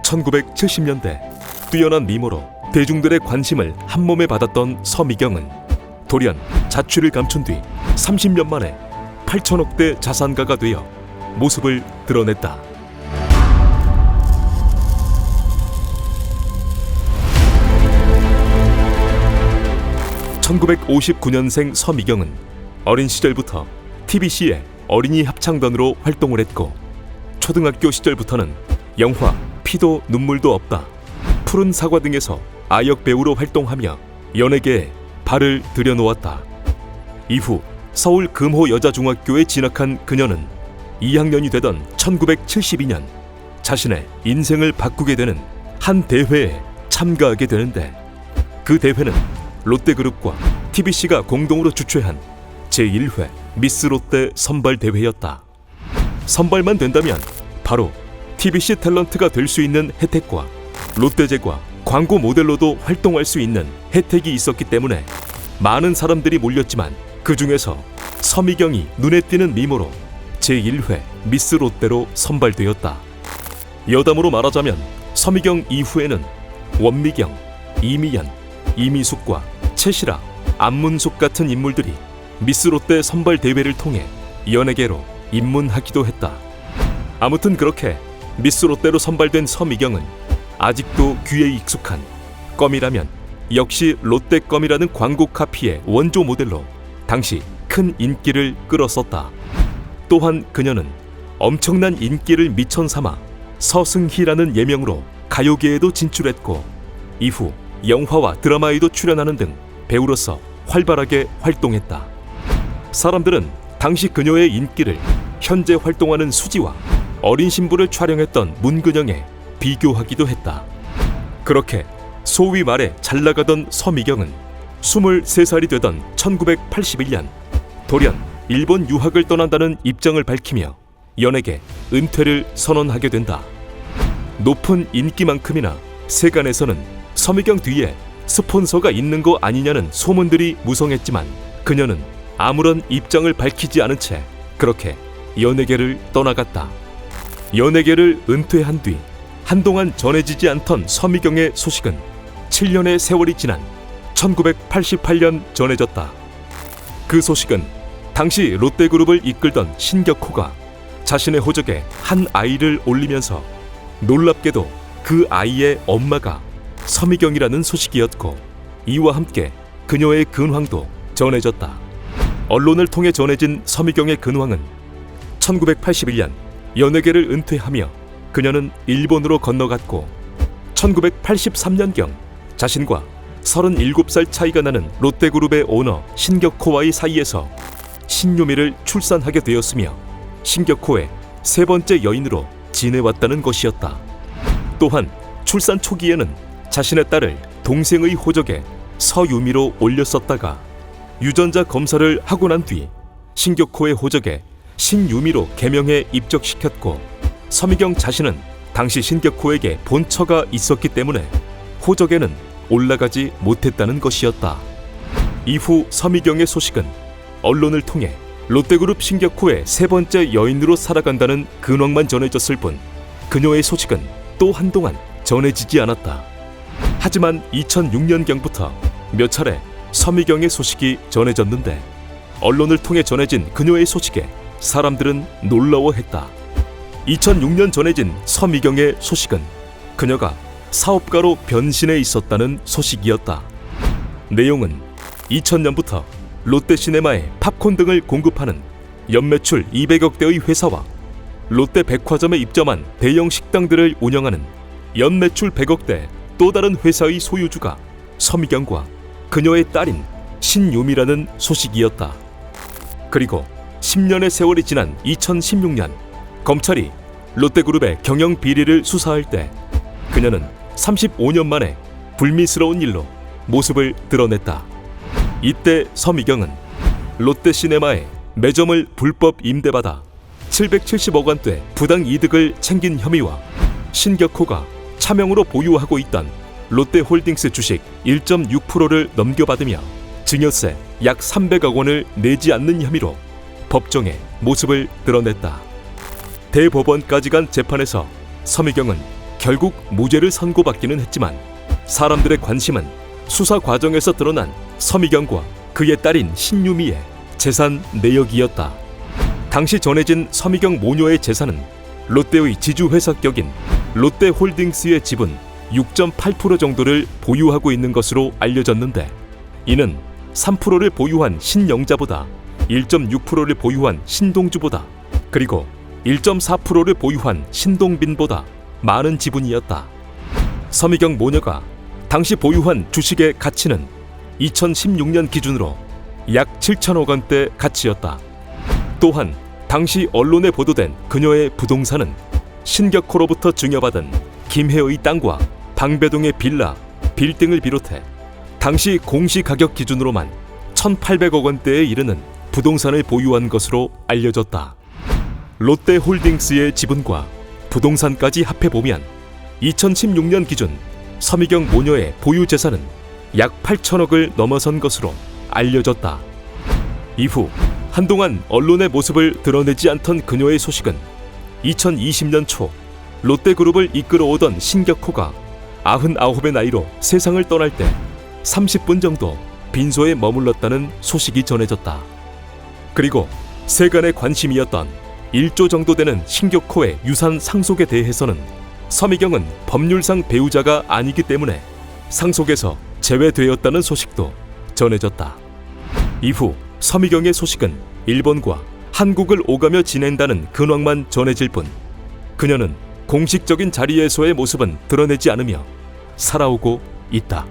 1970년대 뛰어난 미모로 대중들의 관심을 한몸에 받았던 서미경은 돌연 자취를 감춘 뒤 30년 만에 8천억대 자산가가 되어 모습을 드러냈다. (1959년생) 서미경은 어린 시절부터 TBC의 어린이 합창단으로 활동을 했고, 초등학교 시절부터는 영화 피도 눈물도 없다, 푸른 사과 등에서 아역 배우로 활동하며 연예계에 발을 들여놓았다. 이후 서울 금호 여자중학교에 진학한 그녀는 2학년이 되던 1972년 자신의 인생을 바꾸게 되는 한 대회에 참가하게 되는데, 그 대회는 롯데그룹과 TBC가 공동으로 주최한 제1회 미스 롯데 선발대회였다. 선발만 된다면 바로 TBC 탤런트가 될 수 있는 혜택과 롯데제과 광고 모델로도 활동할 수 있는 혜택이 있었기 때문에 많은 사람들이 몰렸지만, 그 중에서 서미경이 눈에 띄는 미모로 제1회 미스 롯데로 선발되었다. 여담으로 말하자면 서미경 이후에는 원미경, 이미연, 이미숙과 최시라, 안문숙 같은 인물들이 미스 롯데 선발 대회를 통해 연예계로 입문하기도 했다. 아무튼 그렇게 미스 롯데로 선발된 서미경은 아직도 귀에 익숙한 껌이라면 역시 롯데껌이라는 광고 카피의 원조 모델로 당시 큰 인기를 끌었었다. 또한 그녀는 엄청난 인기를 미천 삼아 서승희라는 예명으로 가요계에도 진출했고, 이후 영화와 드라마에도 출연하는 등 배우로서 활발하게 활동했다. 사람들은 당시 그녀의 인기를 현재 활동하는 수지와 어린 신부를 촬영했던 문근영에 비교하기도 했다. 그렇게 소위 말해 잘나가던 서미경은 23살이 되던 1981년 돌연 일본 유학을 떠난다는 입장을 밝히며 연예계 은퇴를 선언하게 된다. 높은 인기만큼이나 세간에서는 서미경 뒤에 스폰서가 있는 거 아니냐는 소문들이 무성했지만, 그녀는 아무런 입장을 밝히지 않은 채 그렇게 연예계를 떠나갔다. 연예계를 은퇴한 뒤 한동안 전해지지 않던 서미경의 소식은 7년의 세월이 지난 1988년 전해졌다. 그 소식은 당시 롯데그룹을 이끌던 신격호가 자신의 호적에 한 아이를 올리면서 놀랍게도 그 아이의 엄마가 서미경이라는 소식이었고, 이와 함께 그녀의 근황도 전해졌다. 언론을 통해 전해진 서미경의 근황은 1981년 연예계를 은퇴하며 그녀는 일본으로 건너갔고, 1983년경 자신과 37살 차이가 나는 롯데그룹의 오너 신격호와의 사이에서 신유미를 출산하게 되었으며 신격호의 세 번째 여인으로 지내왔다는 것이었다. 또한 출산 초기에는 자신의 딸을 동생의 호적에 서유미로 올렸었다가 유전자 검사를 하고 난 뒤 신격호의 호적에 신유미로 개명해 입적시켰고, 서미경 자신은 당시 신격호에게 본처가 있었기 때문에 호적에는 올라가지 못했다는 것이었다. 이후 서미경의 소식은 언론을 통해 롯데그룹 신격호의 세 번째 여인으로 살아간다는 근황만 전해졌을 뿐, 그녀의 소식은 또 한동안 전해지지 않았다. 하지만 2006년경부터 몇 차례 서미경의 소식이 전해졌는데, 언론을 통해 전해진 그녀의 소식에 사람들은 놀라워했다. 2006년 전해진 서미경의 소식은 그녀가 사업가로 변신해 있었다는 소식이었다. 내용은 2000년부터 롯데시네마에 팝콘 등을 공급하는 연매출 200억대의 회사와 롯데백화점에 입점한 대형 식당들을 운영하는 연매출 100억대 또 다른 회사의 소유주가 서미경과 그녀의 딸인 신유미라는 소식이었다. 그리고 10년의 세월이 지난 2016년 검찰이 롯데그룹의 경영 비리를 수사할 때 그녀는 35년 만에 불미스러운 일로 모습을 드러냈다. 이때 서미경은 롯데시네마에 매점을 불법 임대받아 770억 원대 부당 이득을 챙긴 혐의와 신격호가 차명으로 보유하고 있던 롯데홀딩스 주식 1.6%를 넘겨받으며 증여세 약 300억 원을 내지 않는 혐의로 법정에 모습을 드러냈다. 대법원까지 간 재판에서 서미경은 결국 무죄를 선고받기는 했지만 사람들의 관심은 수사 과정에서 드러난 서미경과 그의 딸인 신유미의 재산 내역이었다. 당시 전해진 서미경 모녀의 재산은 롯데의 지주회사 격인 롯데홀딩스의 지분 6.8% 정도를 보유하고 있는 것으로 알려졌는데, 이는 3%를 보유한 신영자보다 1.6%를 보유한 신동주보다 그리고 1.4%를 보유한 신동빈보다 많은 지분이었다. 서미경 모녀가 당시 보유한 주식의 가치는 2016년 기준으로 약 7천억 원대 가치였다. 또한 당시 언론에 보도된 그녀의 부동산은 신격호로부터 증여받은 김해의 땅과 방배동의 빌라, 빌딩을 비롯해 당시 공시가격 기준으로만 1,800억 원대에 이르는 부동산을 보유한 것으로 알려졌다. 롯데홀딩스의 지분과 부동산까지 합해보면 2016년 기준 서미경 모녀의 보유 재산은 약 8천억을 넘어선 것으로 알려졌다. 이후 한동안 언론의 모습을 드러내지 않던 그녀의 소식은 2020년 초 롯데그룹을 이끌어오던 신격호가 99의 나이로 세상을 떠날 때 30분 정도 빈소에 머물렀다는 소식이 전해졌다. 그리고 세간의 관심이었던 1조 정도 되는 신격호의 유산 상속에 대해서는 서미경은 법률상 배우자가 아니기 때문에 상속에서 제외되었다는 소식도 전해졌다. 이후 서미경의 소식은 일본과 한국을 오가며 지낸다는 근황만 전해질 뿐 그녀는 공식적인 자리에서의 모습은 드러내지 않으며 살아오고 있다.